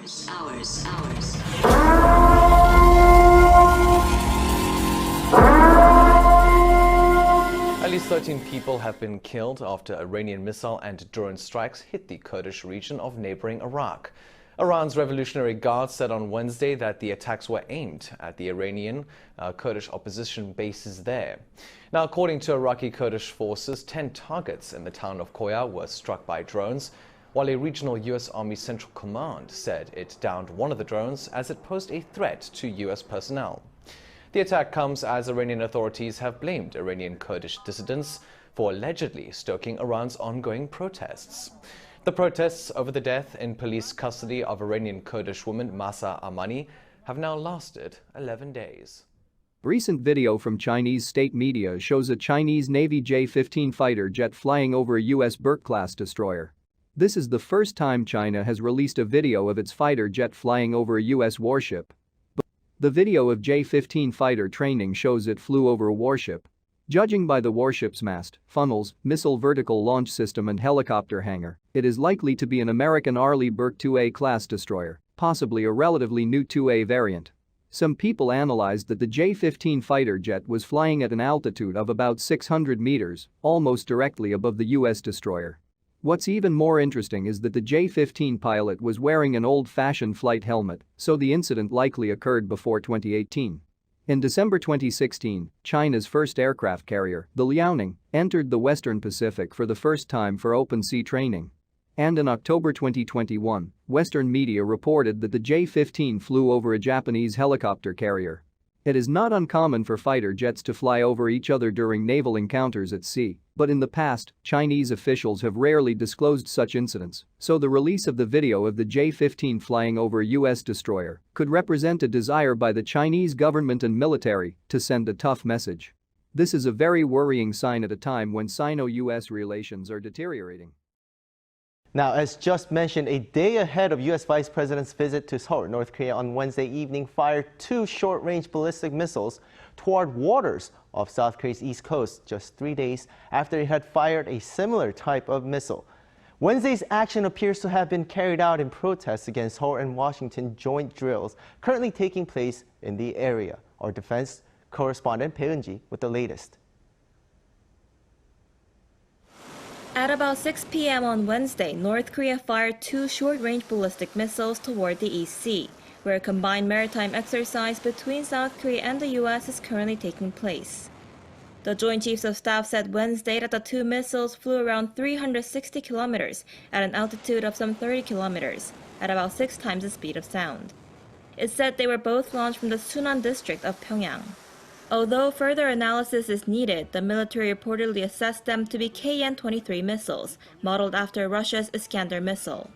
At least 13 people have been killed after Iranian missile and drone strikes hit the Kurdish region of neighboring Iraq. Iran's Revolutionary Guard said on Wednesday that the attacks were aimed at the Iranian Kurdish opposition bases there. Now, according to Iraqi Kurdish forces, 10 targets in the town of Koya were struck by drones, while a regional U.S. Army Central Command said it downed one of the drones as it posed a threat to U.S. personnel. The attack comes as Iranian authorities have blamed Iranian Kurdish dissidents for allegedly stoking Iran's ongoing protests. The protests over the death in police custody of Iranian Kurdish woman Mahsa Amini have now lasted 11 days. Recent video from Chinese state media shows a Chinese Navy J-15 fighter jet flying over a U.S. Burke-class destroyer. This is the first time China has released a video of its fighter jet flying over a U.S. warship. The video of J-15 fighter training shows it flew over a warship. Judging by the warship's mast, funnels, missile vertical launch system and helicopter hangar, it is likely to be an American Arleigh Burke 2A class destroyer, possibly a relatively new 2A variant. Some people analyzed that the J-15 fighter jet was flying at an altitude of about 600 meters, almost directly above the U.S. destroyer. What's even more interesting is that the J-15 pilot was wearing an old-fashioned flight helmet, so the incident likely occurred before 2018. In December 2016, China's first aircraft carrier, the Liaoning, entered the Western Pacific for the first time for open-sea training. And in October 2021, Western media reported that the J-15 flew over a Japanese helicopter carrier. It is not uncommon for fighter jets to fly over each other during naval encounters at sea, but in the past, Chinese officials have rarely disclosed such incidents, so the release of the video of the J-15 flying over a U.S. destroyer could represent a desire by the Chinese government and military to send a tough message. This is a very worrying sign at a time when Sino-U.S. relations are deteriorating. Now, as just mentioned, a day ahead of U.S. Vice President's visit to Seoul, North Korea on Wednesday evening fired 2 short-range ballistic missiles toward waters off South Korea's east coast just 3 days after it had fired a similar type of missile. Wednesday's action appears to have been carried out in protest against Seoul and Washington joint drills currently taking place in the area. Our defense correspondent Bae Eun-ji with the latest. At about 6 p.m. on Wednesday, North Korea fired 2 short-range ballistic missiles toward the East Sea, where a combined maritime exercise between South Korea and the U.S. is currently taking place. The Joint Chiefs of Staff said Wednesday that the 2 missiles flew around 360 kilometers at an altitude of some 30 kilometers, at about 6 times the speed of sound. It said they were both launched from the Sunan district of Pyongyang. Although further analysis is needed, the military reportedly assessed them to be KN-23 missiles, modeled after Russia's Iskander missile.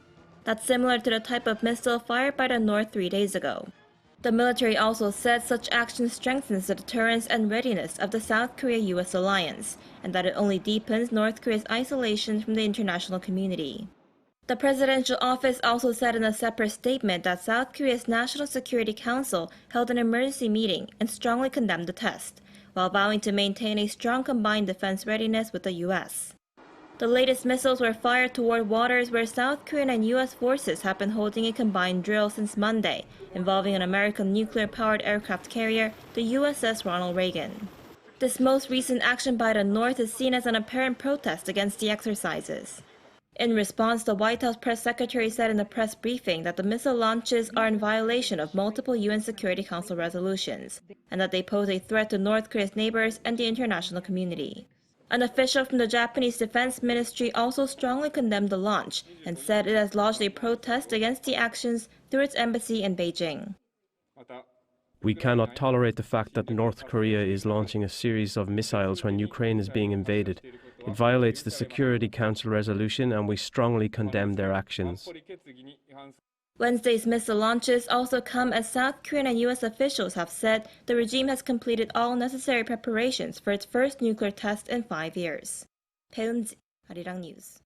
That's similar to the type of missile fired by the North 3 days ago. The military also said such action strengthens the deterrence and readiness of the South Korea-US alliance, and that it only deepens North Korea's isolation from the international community. The presidential office also said in a separate statement that South Korea's National Security Council held an emergency meeting and strongly condemned the test, while vowing to maintain a strong combined defense readiness with the U.S. The latest missiles were fired toward waters where South Korean and U.S. forces have been holding a combined drill since Monday, involving an American nuclear-powered aircraft carrier, the USS Ronald Reagan. This most recent action by the North is seen as an apparent protest against the exercises. In response, the White House press secretary said in a press briefing that the missile launches are in violation of multiple UN Security Council resolutions, and that they pose a threat to North Korea's neighbors and the international community. An official from the Japanese Defense Ministry also strongly condemned the launch and said it has lodged a protest against the actions through its embassy in Beijing. We cannot tolerate the fact that North Korea is launching a series of missiles when Ukraine is being invaded. It violates the Security Council resolution, and we strongly condemn their actions. Wednesday's missile launches also come as South Korean and U.S. officials have said the regime has completed all necessary preparations for its first nuclear test in 5 years. Bae Eun-ji, Arirang News.